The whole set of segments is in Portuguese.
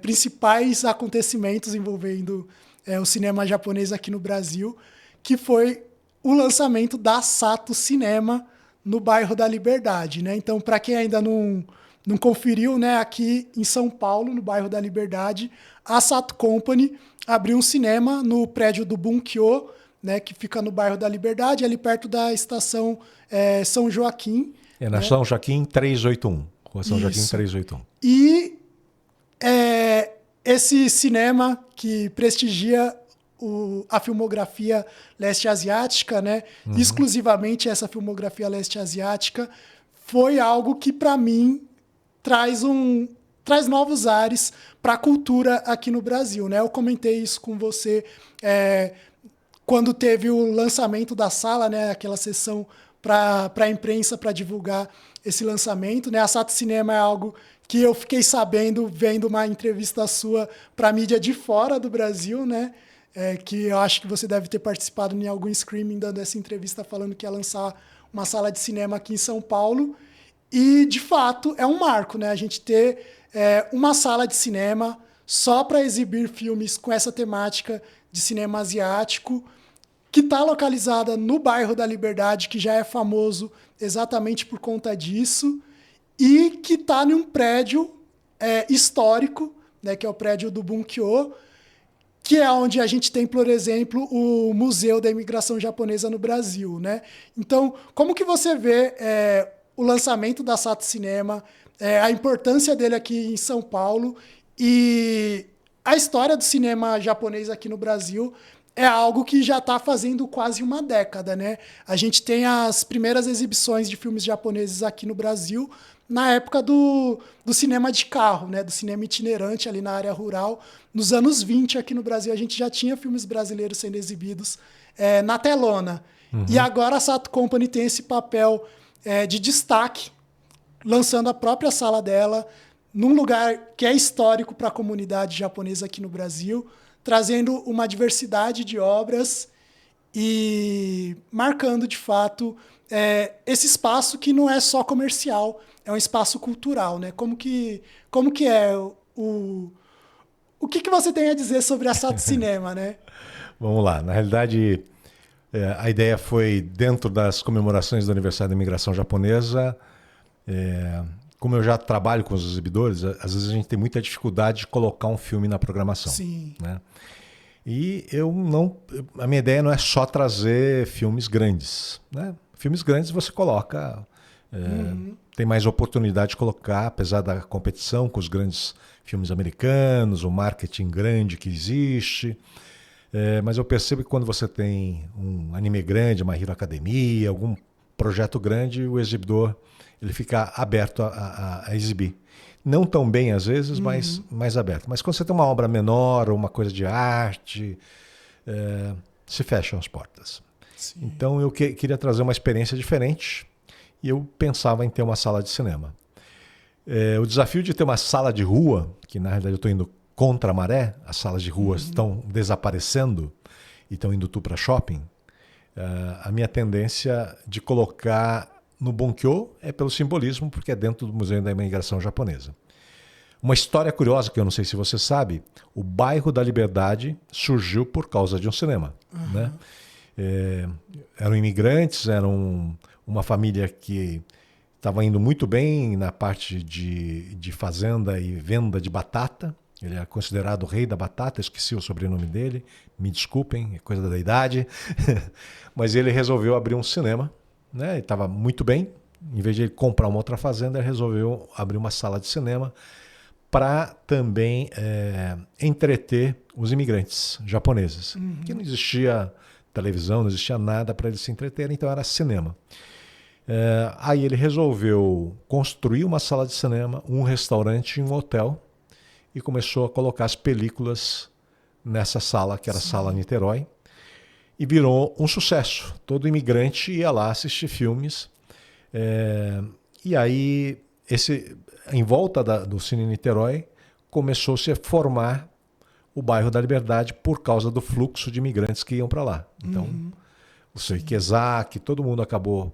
principais acontecimentos envolvendo o cinema japonês aqui no Brasil, que foi o lançamento da Sato Cinema no bairro da Liberdade, né? Então, para quem ainda não conferiu, né, aqui em São Paulo, no bairro da Liberdade, a Sato Company abriu um cinema no prédio do Bunkyo, né, que fica no bairro da Liberdade, ali perto da estação São Joaquim. Na São Joaquim 381. Rua São Joaquim Isso. 381. E esse cinema que prestigia a filmografia leste asiática, né? Exclusivamente essa filmografia leste asiática, foi algo que, para mim, traz novos ares para a cultura aqui no Brasil, né? Eu comentei isso com você quando teve o lançamento da sala, né? Aquela sessão para a imprensa para divulgar esse lançamento, né? A Sato Cinema é algo que eu fiquei sabendo vendo uma entrevista sua para a mídia de fora do Brasil, né? Que eu acho que você deve ter participado em algum streaming dando essa entrevista falando que ia lançar uma sala de cinema aqui em São Paulo. E, de fato, é um marco, né? A gente ter uma sala de cinema só para exibir filmes com essa temática de cinema asiático, que está localizada no bairro da Liberdade, que já é famoso exatamente por conta disso, e que está em um prédio histórico, né? Que é o prédio do Bunkyo, que é onde a gente tem, por exemplo, o Museu da Imigração Japonesa no Brasil, né? Então, como que você vê o lançamento da Sato Cinema, a importância dele aqui em São Paulo e a história do cinema japonês aqui no Brasil é algo que já está fazendo quase uma década, né? A gente tem as primeiras exibições de filmes japoneses aqui no Brasil na época do cinema de carro, né? Do cinema itinerante ali na área rural. Nos anos 20, aqui no Brasil, a gente já tinha filmes brasileiros sendo exibidos na telona. E agora a Sato Company tem esse papel de destaque, lançando a própria sala dela num lugar que é histórico para a comunidade japonesa aqui no Brasil, trazendo uma diversidade de obras e marcando, de fato, esse espaço que não é só comercial, é um espaço cultural, né? Como que é o que você tem a dizer sobre a Sato Cinema, né? Vamos lá. Na realidade, a ideia foi, dentro das comemorações do aniversário da imigração japonesa, como eu já trabalho com os exibidores, às vezes a gente tem muita dificuldade de colocar um filme na programação. Sim. Né? E a minha ideia não é só trazer filmes grandes. Né? Filmes grandes você coloca, tem mais oportunidade de colocar, apesar da competição com os grandes filmes americanos, o marketing grande que existe. Mas eu percebo que quando você tem um anime grande, uma Hero Academia, algum projeto grande, o exibidor ele fica aberto a exibir. Não tão bem às vezes, mas mais aberto. Mas quando você tem uma obra menor ou uma coisa de arte, se fecham as portas. Sim. Então eu queria trazer uma experiência diferente e eu pensava em ter uma sala de cinema. O desafio de ter uma sala de rua, que na realidade eu estou indo contra a maré, as salas de rua estão desaparecendo e estão indo tudo para shopping, a minha tendência de colocar no Bunkyo é pelo simbolismo, porque é dentro do Museu da Imigração Japonesa. Uma história curiosa, que eu não sei se você sabe, o bairro da Liberdade surgiu por causa de um cinema. Né? Eram imigrantes, eram uma família que estava indo muito bem na parte de fazenda e venda de batata. Ele é considerado o rei da batata, esqueci o sobrenome dele, me desculpem, é coisa da idade. Mas ele resolveu abrir um cinema, né? Ele estava muito bem, em vez de ele comprar uma outra fazenda, ele resolveu abrir uma sala de cinema para também entreter os imigrantes japoneses. Que não existia televisão, não existia nada para eles se entreterem, então era cinema. Aí ele resolveu construir uma sala de cinema, um restaurante e um hotel, e começou a colocar as películas nessa sala, que era a Sala Niterói, e virou um sucesso. Todo imigrante ia lá assistir filmes. E aí, em volta do Cine Niterói, começou-se a formar o bairro da Liberdade por causa do fluxo de imigrantes que iam para lá. Então, o seu Ikezaki, todo mundo acabou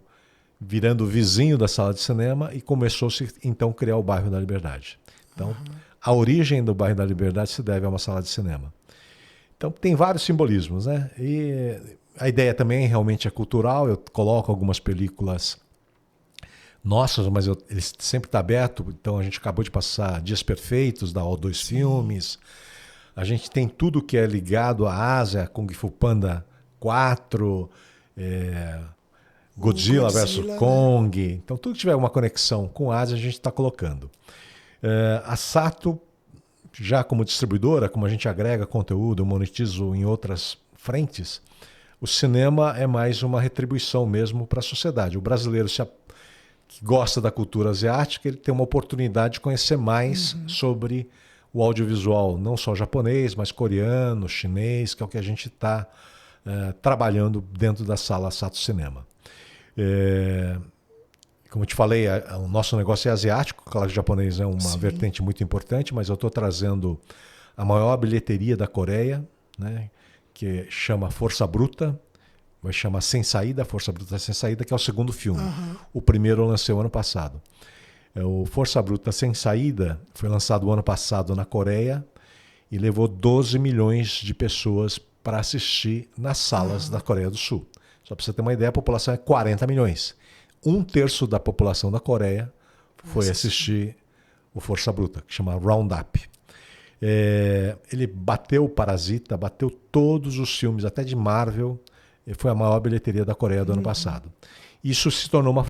virando vizinho da sala de cinema e começou-se então a criar o bairro da Liberdade. Então, a origem do bairro da Liberdade se deve a uma sala de cinema. Então tem vários simbolismos, né? E a ideia também realmente é cultural. Eu coloco algumas películas nossas, mas ele sempre está aberto. Então a gente acabou de passar Dias Perfeitos da O2 Filmes. A gente tem tudo que é ligado à Ásia, Kung Fu Panda 4, Godzilla vs Kong. Né? Então tudo que tiver uma conexão com a Ásia a gente está colocando. A Sato, já como distribuidora, como a gente agrega conteúdo, monetizo em outras frentes, o cinema é mais uma retribuição mesmo para a sociedade. O brasileiro que gosta da cultura asiática, ele tem uma oportunidade de conhecer mais sobre o audiovisual, não só japonês, mas coreano, chinês, que é o que a gente está trabalhando dentro da sala Sato Cinema. Como eu te falei, o nosso negócio é asiático, claro que o japonês é uma vertente muito importante, mas eu estou trazendo a maior bilheteria da Coreia, né, que chama Força Bruta, vai chamar Sem Saída, Força Bruta Sem Saída, que é o segundo filme. O primeiro eu lancei o ano passado. O Força Bruta Sem Saída foi lançado o ano passado na Coreia e levou 12 milhões de pessoas para assistir nas salas da Coreia do Sul. Só para você ter uma ideia, a população é 40 milhões. 1/3 da população da Coreia foi assistir o Força Bruta, que chama Roundup. Ele bateu o Parasita, bateu todos os filmes, até de Marvel. Foi a maior bilheteria da Coreia do ano passado. Isso se tornou uma